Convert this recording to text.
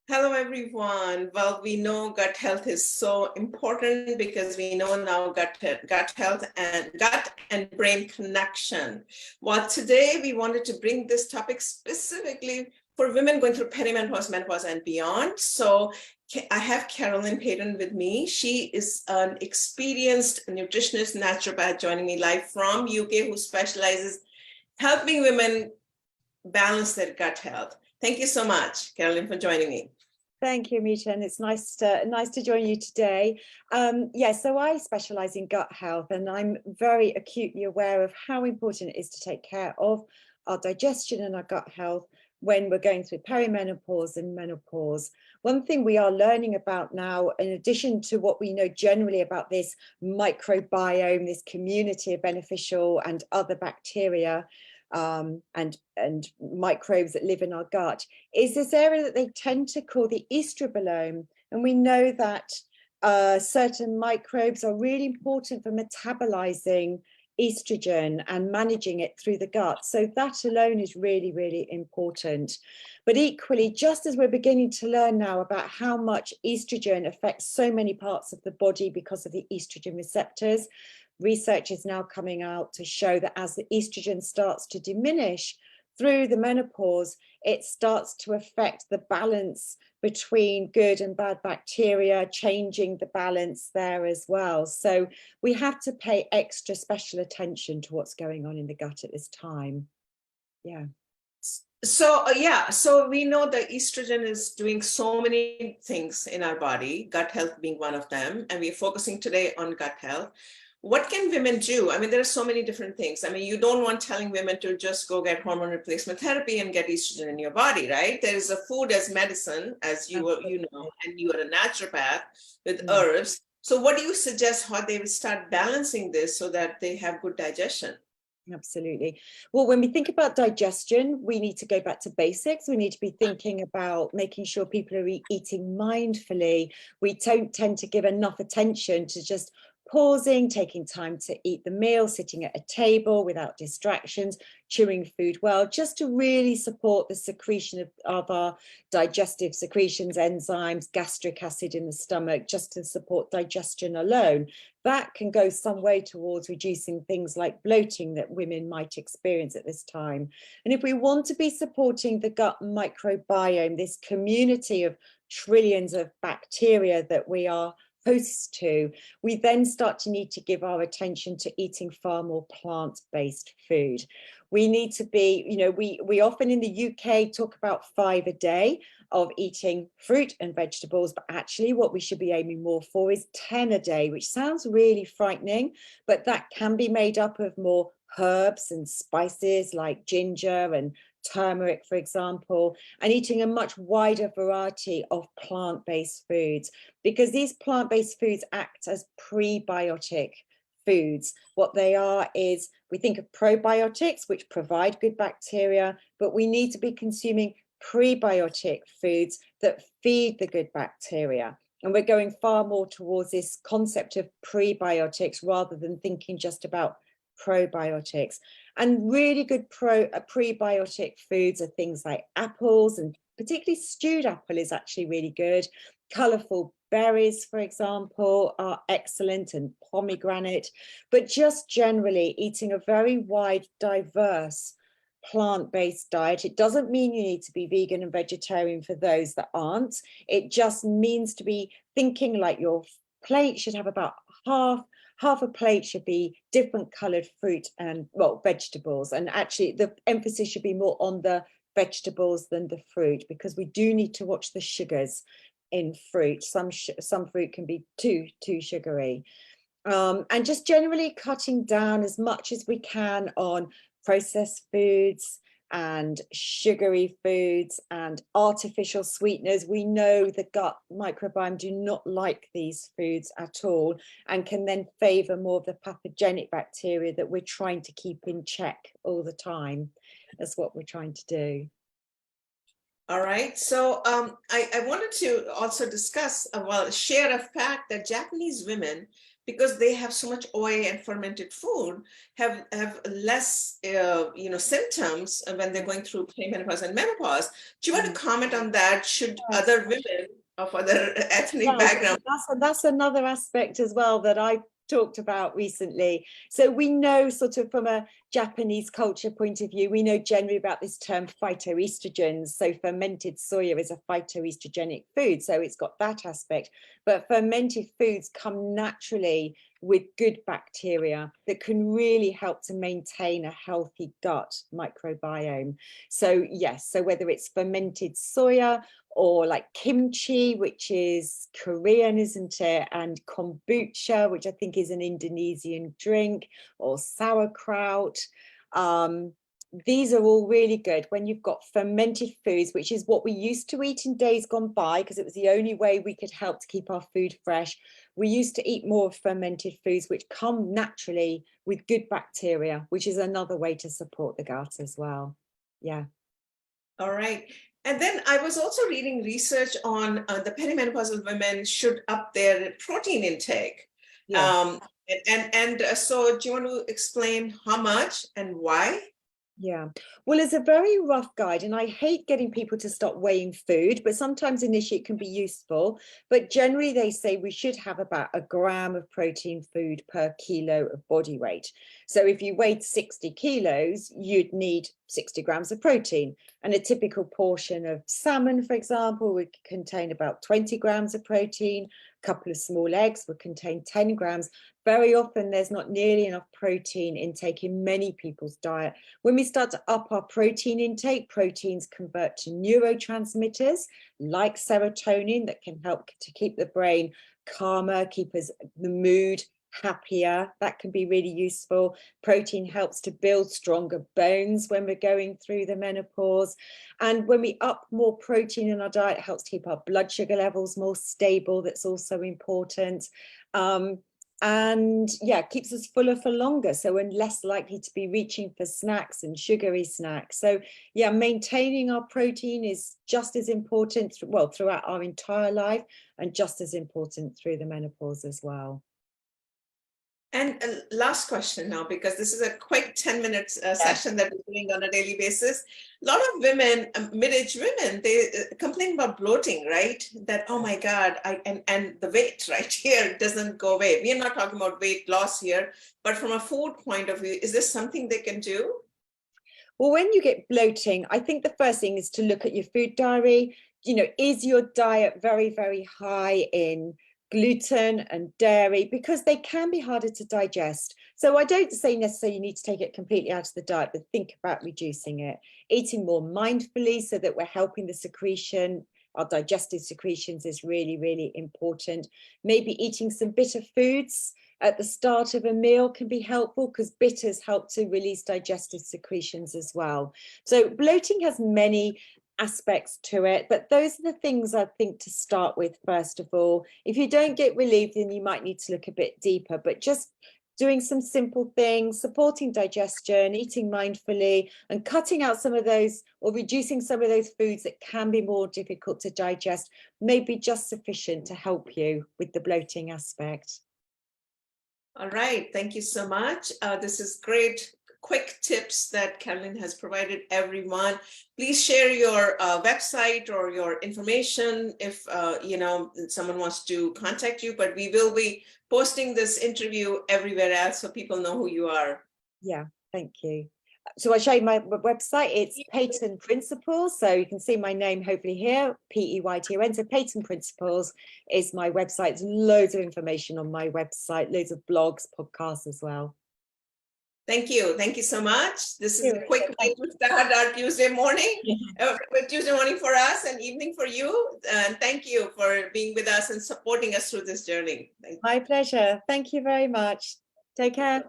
Hello, everyone. Well, we know gut health is so important because we know now gut health and gut and brain connection. Well, today we wanted to bring this topic specifically for women going through perimenopause, menopause, and beyond. So I have Caroline Peyton with me. She is an experienced nutritionist, naturopath, joining me live from UK, who specializes helping women balance their gut health. Thank you so much, Caroline, for joining me. Thank you, Mita, and it's nice to join you today. So I specialize in gut health, and I'm very acutely aware of how important it is to take care of our digestion and our gut health when we're going through perimenopause and menopause. One thing we are learning about now, in addition to what we know generally about this microbiome, this community of beneficial and other bacteria, and microbes that live in our gut, is this area that they tend to call the estrogen. And we know that certain microbes are really important for metabolizing estrogen and managing it through the gut. So that alone is really, really important. But equally, just as we're beginning to learn now about how much estrogen affects so many parts of the body because of the estrogen receptors, research is now coming out to show that as the estrogen starts to diminish through the menopause, it starts to affect the balance between good and bad bacteria, changing the balance there as well. So we have to pay extra special attention to what's going on in the gut at this time. Yeah. So we know that estrogen is doing so many things in our body, gut health being one of them, and we're focusing today on gut health. What can women do? I mean, there are so many different things. I mean, you don't want telling women to just go get hormone replacement therapy and get estrogen in your body, right? There is a food as medicine, as you know, and you are a naturopath with herbs. So what do you suggest how they will start balancing this so that they have good digestion? Absolutely. Well, when we think about digestion, we need to go back to basics. We need to be thinking about making sure people are eating mindfully. We don't tend to give enough attention to just pausing, taking time to eat the meal, sitting at a table without distractions, chewing food well, just to really support the secretion of our digestive secretions, enzymes, gastric acid in the stomach, just to support digestion alone. That can go some way towards reducing things like bloating that women might experience at this time. And if we want to be supporting the gut microbiome, this community of trillions of bacteria that we are hosts to, we then start to need to give our attention to eating far more plant-based food. We need to be, we often in the UK talk about 5 a day of eating fruit and vegetables, but actually what we should be aiming more for is 10 a day, which sounds really frightening, but that can be made up of more herbs and spices like ginger and turmeric, for example, and eating a much wider variety of plant-based foods, because these plant-based foods act as prebiotic foods. What they are is, we think of probiotics, which provide good bacteria, but we need to be consuming prebiotic foods that feed the good bacteria. And we're going far more towards this concept of prebiotics rather than thinking just about probiotics. And really good prebiotic foods are things like apples, and particularly stewed apple is actually really good. Colorful berries, for example, are excellent, and pomegranate. But just generally eating a very wide, diverse plant-based diet. It doesn't mean you need to be vegan and vegetarian for those that aren't. It just means to be thinking like your plate should have about half a plate should be different colored fruit and, well, vegetables. And actually the emphasis should be more on the vegetables than the fruit, because we do need to watch the sugars in fruit. Some fruit can be too sugary. And just generally cutting down as much as we can on processed foods and sugary foods and artificial sweeteners. We know the gut microbiome do not like these foods at all, and can then favor more of the pathogenic bacteria that we're trying to keep in check all the time. That's what we're trying to do. All right, so I wanted to also discuss, share a fact that Japanese women because they have so much oil and fermented food, have less symptoms when they're going through perimenopause and menopause. Do you want to comment on that? Should Yes. other women of other ethnic Yes, background? that's another aspect as well that I talked about recently. So we know, sort of from a Japanese culture point of view, we know generally about this term phytoestrogens. So fermented soya is a phytoestrogenic food, so it's got that aspect. But fermented foods come naturally with good bacteria that can really help to maintain a healthy gut microbiome. So yes, so whether it's fermented soya or like kimchi, which is Korean, isn't it? And kombucha, which I think is an Indonesian drink, or sauerkraut. These are all really good when you've got fermented foods, which is what we used to eat in days gone by, because it was the only way we could help to keep our food fresh. We used to eat more fermented foods, which come naturally with good bacteria, which is another way to support the gut as well. Yeah. All right. And then I was also reading research on the perimenopausal women should up their protein intake. Yeah. So do you want to explain how much and why? Yeah, well, it's a very rough guide, and I hate getting people to stop weighing food, but sometimes initially it can be useful. But generally, they say we should have about 1 gram of protein food per kilo of body weight. So if you weighed 60 kilos, you'd need 60 grams of protein. And a typical portion of salmon, for example, would contain about 20 grams of protein. A couple of small eggs would contain 10 grams. Very often, there's not nearly enough protein intake in many people's diet. When we start to up our protein intake, proteins convert to neurotransmitters like serotonin that can help to keep the brain calmer, keep us the mood happier. That can be really useful. Protein helps to build stronger bones when we're going through the menopause. And when we up more protein in our diet, it helps to keep our blood sugar levels more stable. That's also important. And yeah, keeps us fuller for longer, so we're less likely to be reaching for snacks and sugary snacks. So yeah, maintaining our protein is just as important, well, throughout our entire life, and just as important through the menopause as well. And last question now, because this is a quick 10-minute session that we're doing on a daily basis. A lot of women, mid-age women, they complain about bloating, right? That, oh my God, and the weight right here doesn't go away. We are not talking about weight loss here, but from a food point of view, is this something they can do? Well, when you get bloating, I think the first thing is to look at your food diary. Is your diet very, very high in gluten and dairy, because they can be harder to digest. So I don't say necessarily you need to take it completely out of the diet, but think about reducing it. Eating more mindfully so that we're helping the secretion. Our digestive secretions is really, really important. Maybe eating some bitter foods at the start of a meal can be helpful, because bitters help to release digestive secretions as well. So bloating has many aspects to it, but those are the things I think to start with. First of all, if you don't get relief, then you might need to look a bit deeper, but just doing some simple things, supporting digestion, eating mindfully, and cutting out some of those, or reducing some of those foods that can be more difficult to digest, may be just sufficient to help you with the bloating aspect. All right, thank you so much. This is great, quick tips that Caroline has provided everyone. Please share your website or your information if someone wants to contact you, but we will be posting this interview everywhere else so people know who you are. Yeah, thank you. So I show you my website. It's Peyton Principles. So you can see my name hopefully here, Peyton. So Peyton Principles is my website. There's loads of information on my website, loads of blogs, podcasts as well. Thank you. Thank you so much. This is a quick way to start our Tuesday morning, Tuesday morning for us and evening for you. And thank you for being with us and supporting us through this journey. My pleasure. Thank you very much. Take care.